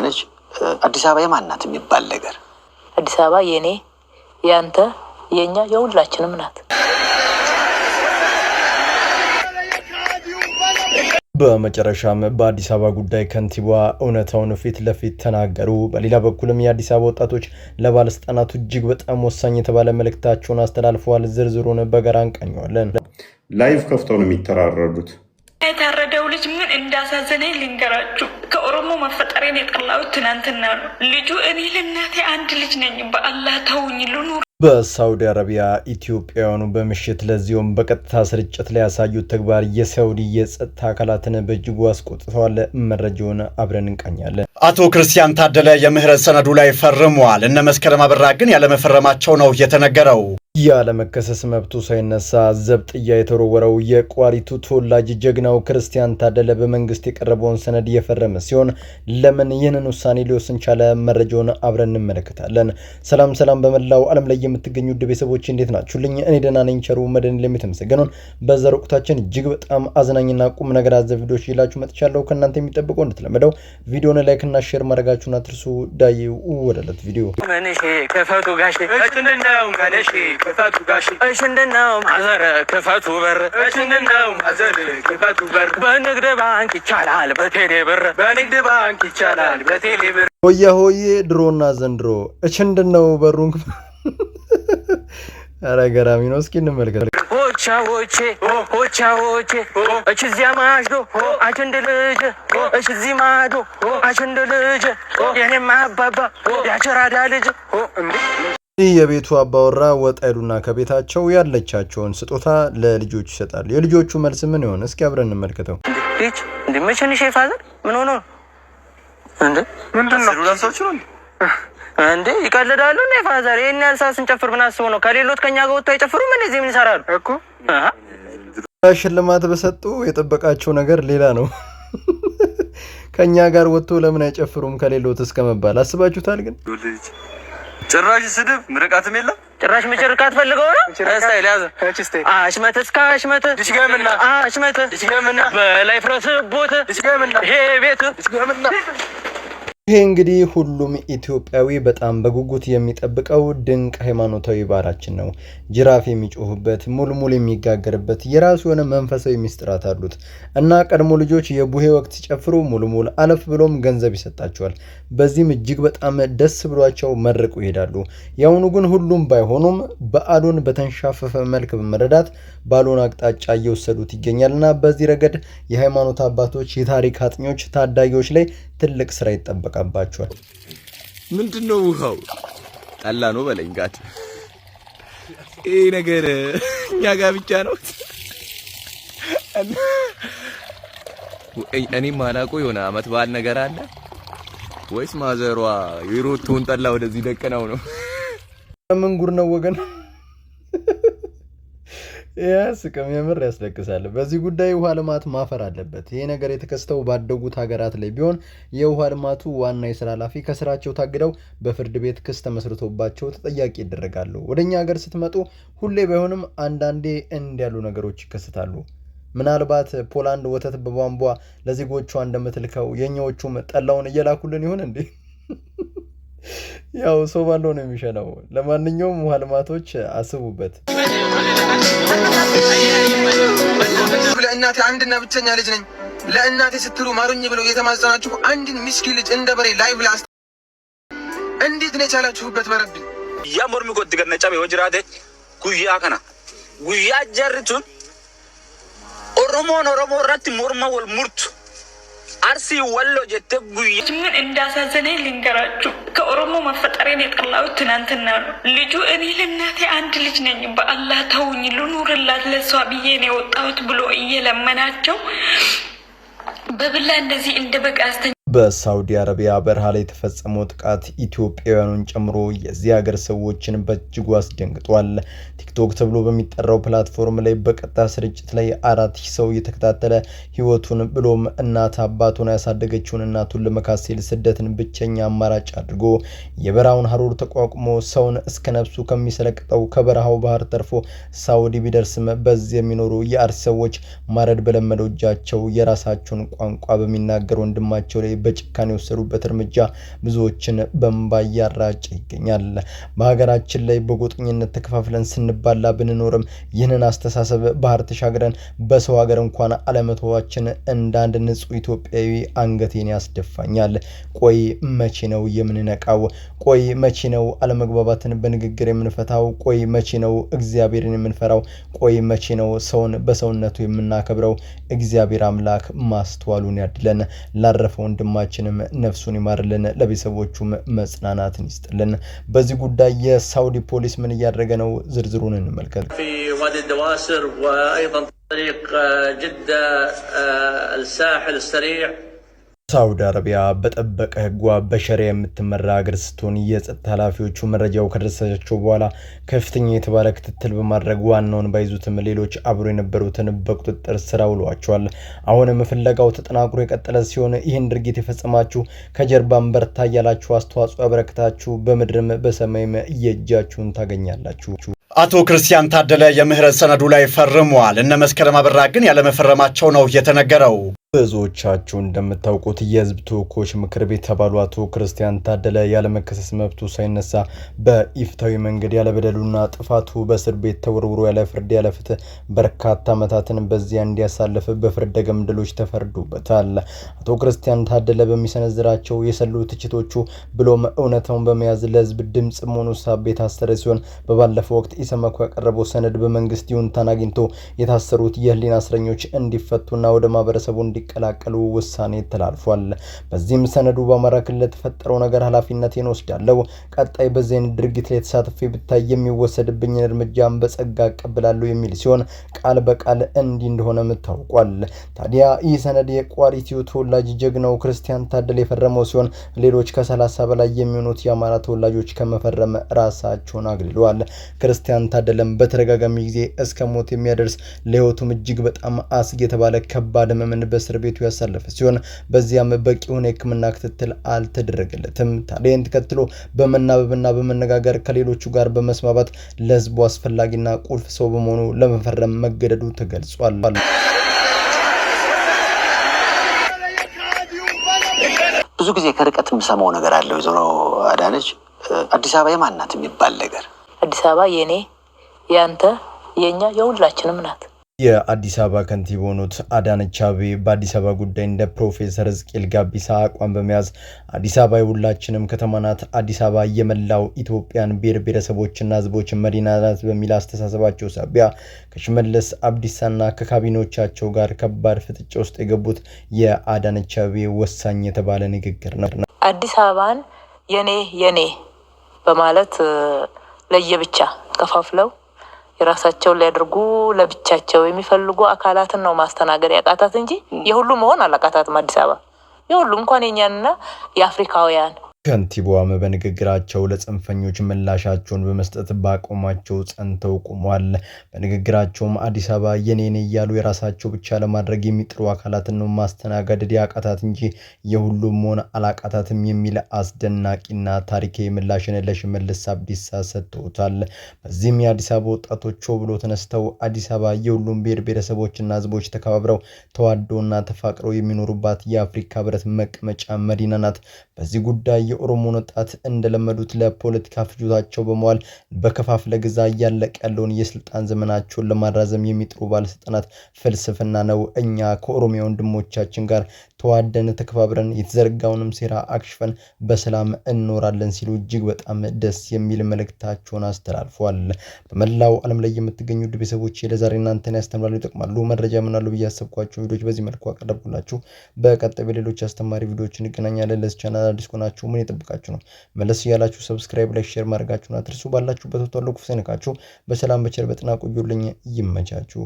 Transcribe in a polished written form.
ነች። አዲስ አበባ የማን ናት የሚባል ነገር አዲስ አበባ የኔ ያንተ የኛ የሁላችንም ናት። በመጨረሻም በአዲስ አበባ ጉዳይ ከንቲባዋ እውነታውን ፊት ለፊት ተናገሩ። በሌላ በኩልም የአዲስ አበባ ወጣቶች ለባለስልጣናቱ እጅግ በጣም ወሳኝ የተባለ መልእክታቸውን አስተላልፈዋል። ዝርዝሩን በጋራ እንቃኘዋለን። ላይቭ ከፍተው ነው የሚተራረዱት። የታረደው ልጅ ምን እንዳሳዘነኝ ልንገራችሁ። ከኦሮሞ መፈጠሬን የጠላሁት ትናንትና ነው። ልጁ እኔ ለእናቴ አንድ ልጅ ነኝ። በአላህ ተውኝ ልኑር። በሳውዲ አረቢያ ኢትዮጵያውያኑ በምሽት ለዚሁም በቀጥታ ስርጭት ላይ ያሳዩት ተግባር የሳውዲ የጸጥታ አካላትን በእጅጉ አስቆጥተዋል። መረጃውን አብረን እንቃኛለን። አቶ ክርስቲያን ታደለ የምህረት ሰነዱ ላይ ፈርመዋል። እነ መስከረም አበራ ግን ያለመፈረማቸው ነው የተነገረው። ያለመከሰስ መብቱ ሳይነሳ ዘብጥያ የተወረወረው የቋሪቱ ተወላጅ ጀግናው ክርስቲያን ታደለ በመንግስት የቀረበውን ሰነድ የፈረመ ሲሆን ለምን ይህንን ውሳኔ ሊወስን ቻለ? መረጃውን አብረን እንመለከታለን። ሰላም በመላው ዓለም ላይ የምትገኙ ውድ ቤተሰቦች እንዴት ናችሁልኝ? እኔ ደህና ነኝ። ቸሩ መድኃኔዓለም የተመሰገነውን። በዛሬው ወቅታችን እጅግ በጣም አዝናኝና ቁም ነገር አዘል ቪዲዮዎች ይላችሁ መጥቻለሁ። ከእናንተ የሚጠብቀው እንደተለመደው ቪዲዮውን ላይክ እና ሼር ማድረጋችሁን አትርሱ። ዳይ ወደለት ቪዲዮ ከፈቱ ጋሽ እችንደናው ማለሽ ከፈቱ ጋሽ እችንደናው ማዘር ከፈቱ በር እችንደናው ማዘር ከፈቱ በር በንግድ ባንክ ይቻላል በቴሌ ብር በንግድ ባንክ ይቻላል በቴሌ ብር ሆዬ ድሮና ዘንድሮ እችንደናው በሩን ኧረ ገራሚ ነው። እስኪ እንመልከት። ሆቻዎቼ እችዚያ ማዶ አቸንደልጅ እችዚ ማዶ አቸንደልጅ የኔማ አባባ ያቸራዳ ልጅ ይህ የቤቱ አባወራ ወጣ ይሉና ከቤታቸው ያለቻቸውን ስጦታ ለልጆች ይሰጣሉ። የልጆቹ መልስ ምን ይሆን? እስኪ አብረን እንመልከተው። ልጅ እንደመቸንሽ ፋዘር ምን ሆኖ እንዴ? ምንድነው ራሳችሁ ነው እንዴ? ይቀልዳሉ እንዴ ፋዘር? ይሄን ያልሳስ እንጨፍር ምን አስበው ነው? ከሌሎት ከኛ ጋር ወጥተው አይጨፍሩም? ምን እዚህ ምን ይሰራሉ እኮ? ሽልማት በሰጡ የጠበቃቸው ነገር ሌላ ነው። ከኛ ጋር ወጥቶ ለምን አይጨፍሩም ከሌሎት እስከመባል አስባችሁታል? ግን ጭራሽ ስድብ ምርቃትም የለም። ጭራሽ ምርቃት ፈልገው ነው። ስታይል ያዘ አሽመት እስከ አሽመት ድሽገምና አሽመት ድሽገምና በላይ ፍረስ ቦት ድሽገምና ይሄ ቤት ድሽገምና ይሄ እንግዲህ ሁሉም ኢትዮጵያዊ በጣም በጉጉት የሚጠብቀው ድንቅ ሃይማኖታዊ በዓላችን ነው። ጅራፍ የሚጮህበት፣ ሙልሙል የሚጋገርበት የራሱ የሆነ መንፈሳዊ ሚስጥራት አሉት እና ቀድሞ ልጆች የቡሄ ወቅት ሲጨፍሩ ሙልሙል አለፍ ብሎም ገንዘብ ይሰጣቸዋል። በዚህም እጅግ በጣም ደስ ብሏቸው መርቁ ይሄዳሉ። ያውኑ ግን ሁሉም ባይሆኑም በዓሉን በተንሻፈፈ መልክ በመረዳት ባሉን አቅጣጫ እየወሰዱት ይገኛልና በዚህ ረገድ የሃይማኖት አባቶች፣ የታሪክ አጥኞች፣ ታዳጊዎች ላይ ትልቅ ስራ ይጠበቃባቸዋል። ምንድነው ውሃው? ጠላ ነው በለኝ ጋር ይሄ ነገር እኛ ጋር ብቻ ነው። እኔ ማላቆ የሆነ አመት በዓል ነገር አለ ወይስ ማዘሯ የሮቶን ጠላ ወደዚህ ደቀናው ነው? ምን ጉር ነው ወገን? ያስቀም የምር ያስለቅሳል። በዚህ ጉዳይ ውሃ ልማት ማፈር አለበት። ይሄ ነገር የተከሰተው ባደጉት ሀገራት ላይ ቢሆን የውሃ ልማቱ ዋና የስራ ኃላፊ ከስራቸው ታግደው በፍርድ ቤት ክስ ተመስርቶባቸው ተጠያቂ ይደረጋሉ። ወደኛ ሀገር ስትመጡ ሁሌ ባይሆንም አንዳንዴ እንዲያሉ ነገሮች ይከሰታሉ። ምናልባት ፖላንድ ወተት በቧንቧ ለዜጎቿ እንደምትልከው የኛዎቹም ጠላውን እየላኩልን ይሆን እንዴ? ያው ሰው ባለው ነው የሚሸነው። ለማንኛውም ውሃ ልማቶች አስቡበት። ለእናቴ አንድና ብቸኛ ልጅ ነኝ። ለእናቴ ስትሉ ማሩኝ ብለው የተማጸናችሁ አንድን ምስኪን ልጅ እንደ በሬ ላይቭ ላስ እንዴት ነው የቻላችሁበት? በረብ ያሞርሚ ቆጥ ገነጫም ወጅራዴ ጉያ ከና ጉያ ጀርቱን ኦሮሞ ራት ሞርማ ወል ሙርቱ አርሲ ወሎ ጀተ ጉያ ምን እንዳሳዘነኝ ልንገራችሁ። ከኦሮሞ መፈጠሬን የጠላሁት ትናንትና ነው። ልጁ እኔ ለእናቴ አንድ ልጅ ነኝ። በአላህ ተውኝ ልኑርላት ለሷ ብዬ ነው የወጣሁት ብሎ እየለመናቸው በብላ እንደዚህ እንደ በቃ በሳውዲ አረቢያ በረሃ ላይ የተፈጸመው ጥቃት ኢትዮጵያውያኑን ጨምሮ የዚህ ሀገር ሰዎችን በእጅጉ አስደንግጧል። ቲክቶክ ተብሎ በሚጠራው ፕላትፎርም ላይ በቀጥታ ስርጭት ላይ 4000 ሰው እየተከታተለ ህይወቱን ብሎም እናት አባቱን ያሳደገችውን እናቱን ለመካሰል ስደትን ብቸኛ አማራጭ አድርጎ የበረሃውን ሀሩር ተቋቁሞ ሰውን እስከ ነፍሱ ከሚሰለቅጠው ከበረሃው ባህር ተርፎ ሳውዲ ቢደርስም በዚህ የሚኖሩ የአርሲ ሰዎች ማረድ በለመደው እጃቸው የራሳቸውን ቋንቋ በሚናገር ወንድማቸው ላይ በጭካኔ የወሰዱበት እርምጃ ብዙዎችን በእንባ እያራጨ ይገኛል። በሀገራችን ላይ በጎጠኝነት ተከፋፍለን ስንባላ ብንኖርም ይህንን አስተሳሰብ ባህር ተሻግረን በሰው ሀገር እንኳን አለመተዋችን እንደ አንድ ንጹህ ኢትዮጵያዊ አንገቴን ያስደፋኛል። ቆይ መቼ ነው የምንነቃው? ቆይ መቼ ነው አለመግባባትን በንግግር የምንፈታው? ቆይ መቼ ነው እግዚአብሔርን የምንፈራው? ቆይ መቼ ነው ሰውን በሰውነቱ የምናከብረው? እግዚአብሔር አምላክ ማስተዋሉን ያድለን። ላረፈው ወንድማችንም ነፍሱን ይማርልን፣ ለቤተሰቦቹም መጽናናትን ይስጥልን። በዚህ ጉዳይ የሳውዲ ፖሊስ ምን እያደረገ ነው? ዝርዝሩን እንመልከት። وادي الدواسر وايضا طريق جدة الساحل السريع ሳውዲ አረቢያ በጠበቀ ህጓ በሸሪያ የምትመራ ሀገር ስትሆን የጸጥታ ኃላፊዎቹ መረጃው ከደረሳቸው በኋላ ከፍተኛ የተባለ ክትትል በማድረግ ዋናውን ባይዙትም ሌሎች አብሮ የነበሩትን በቁጥጥር ስር አውለዋቸዋል። አሁንም ፍለጋው ተጠናክሮ የቀጠለ ሲሆን ይህን ድርጊት የፈጸማችሁ ከጀርባም በርታ ያላችሁ አስተዋጽኦ ያበረክታችሁ በምድርም በሰማይም የእጃችሁን ታገኛላችሁ። አቶ ክርስቲያን ታደለ የምህረት ሰነዱ ላይ ፈርመዋል። እነ መስከረም አበራ ግን ያለመፈረማቸው ነው የተነገረው። ብዙዎቻችሁ እንደምታውቁት የህዝብ ተወካዮች ምክር ቤት አባሉ አቶ ክርስቲያን ታደለ ያለመከሰስ መብቱ ሳይነሳ በኢፍታዊ መንገድ ያለበደሉና ጥፋቱ በእስር ቤት ተወርውሮ ያለ ፍርድ ያለ ፍትህ በርካታ ዓመታትን በዚያ እንዲያሳልፍ በፍርደ ገምድሎች ተፈርዶበታል። አቶ ክርስቲያን ታደለ በሚሰነዝራቸው የሰሉ ትችቶቹ ብሎም እውነታውን በመያዝ ለህዝብ ድምጽ መሆኑ ሳቤ የታሰረ ሲሆን በባለፈው ወቅት ኢሰመኮ ያቀረበው ሰነድ በመንግስት ይሁንታን አግኝቶ የታሰሩት የህሊና እስረኞች እንዲፈቱና ወደ ማህበረሰቡ እንዲቀላቀሉ ውሳኔ ተላልፏል። በዚህም ሰነዱ በአማራ ክልል ለተፈጠረው ነገር ኃላፊነቴን ወስዳለሁ፣ ቀጣይ በዚህ ድርጊት ላይ ተሳትፌ ብታይ የሚወሰድብኝ እርምጃን በጸጋ እቀበላለሁ የሚል ሲሆን ቃል በቃል እንዲህ እንደሆነም ታውቋል። ታዲያ ይህ ሰነድ የቋሪቲው ተወላጅ ጀግናው ክርስቲያን ታደለ የፈረመው ሲሆን ሌሎች ከ30 በላይ የሚሆኑት የአማራ ተወላጆች ከመፈረም ራሳቸውን አግልለዋል። ክርስቲያን ታደለም በተደጋጋሚ ጊዜ እስከ ሞት የሚያደርስ ለህይወቱም እጅግ በጣም አስጊ የተባለ ከባድ ህመምን በእስር ቤቱ ያሳለፈ ሲሆን በዚያም በቂ የሆነ የሕክምና ክትትል አልተደረገለትም። ታዲያን ተከትሎ በመናበብና በመነጋገር ከሌሎቹ ጋር በመስማባት ለህዝቡ አስፈላጊና ቁልፍ ሰው በመሆኑ ለመፈረም መገደዱ ተገልጿል። ብዙ ጊዜ ከርቀት የምሰማው ነገር አለ። ወይዘሮ አዳነች አዲስ አበባ የማን ናት የሚባል ነገር። አዲስ አበባ የኔ ያንተ የኛ የሁላችንም ናት። የአዲስ አበባ ከንቲባ የሆኑት አዳነች አቤቤ በአዲስ አበባ ጉዳይ እንደ ፕሮፌሰር ሕዝቅኤል ጋቢሳ አቋም በመያዝ አዲስ አበባ የሁላችንም ከተማ ናት፣ አዲስ አበባ የመላው ኢትዮጵያን ብሔር ብሔረሰቦችና ህዝቦች መዲና ናት በሚል አስተሳሰባቸው ሳቢያ ከሽመልስ አብዲሳና ከካቢኔዎቻቸው ጋር ከባድ ፍጥጫ ውስጥ የገቡት የአዳነች አቤቤ ወሳኝ የተባለ ንግግር ነው። አዲስ አበባን የኔ በማለት ለየብቻ ከፋፍለው የራሳቸው ሊያደርጉ ለብቻቸው የሚፈልጉ አካላትን ነው ማስተናገድ ያቃታት እንጂ የሁሉ መሆን አላቃታትም። አዲስ አበባ የሁሉ እንኳን የኛንና የአፍሪካውያን ከንቲባዋም በንግግራቸው ለጽንፈኞች ምላሻቸውን በመስጠት ባቆማቸው ጸንተው ቆመዋል። በንግግራቸውም አዲስ አበባ የኔን እያሉ የራሳቸው ብቻ ለማድረግ የሚጥሩ አካላትን ነው ማስተናገድ ያቃታት እንጂ የሁሉም መሆን አላቃታትም የሚል አስደናቂና ታሪካዊ ምላሽን ለሽመልስ አብዲሳ ሰጥተውታል። በዚህም የአዲስ አበባ ወጣቶች ብሎ ተነስተው አዲስ አበባ የሁሉም ብሔር ብሔረሰቦችና ህዝቦች ተከባብረው ተዋደውና ተፋቅረው የሚኖሩባት የአፍሪካ ህብረት መቀመጫ መዲና ናት። በዚህ ጉዳይ የኦሮሞ ወጣት እንደለመዱት ለፖለቲካ ፍጆታቸው በመዋል በከፋፍለ ግዛ እያለቀ ያለውን የስልጣን ዘመናቸውን ለማራዘም የሚጥሩ ባለስልጣናት ፍልስፍና ነው። እኛ ከኦሮሚያ ወንድሞቻችን ጋር ተዋደን ተከባብረን የተዘረጋውንም ሴራ አክሽፈን በሰላም እንኖራለን ሲሉ እጅግ በጣም ደስ የሚል መልእክታቸውን አስተላልፈዋል። በመላው ዓለም ላይ የምትገኙ ውድ ቤተሰቦች ለዛሬ እናንተን ያስተምራሉ፣ ይጠቅማሉ፣ መረጃ ምናሉ ብዬ ያሰብኳቸው ቪዲዮዎች በዚህ መልኩ አቀረብኩላችሁ። በቀጣይ በሌሎች አስተማሪ ቪዲዮዎች እንገናኛለን። ለዚህ ቻናል አዲስ ከሆናችሁ ምን ይጠብቃችሁ ነው? መለስ ያላችሁ ሰብስክራይብ፣ ላይክ፣ ሼር ማድረጋችሁን አትርሱ። ባላችሁበት ወጣሉ ክፉ ሳይነካችሁ በሰላም በቸር በጤና ቆዩልኝ። ይመቻችሁ።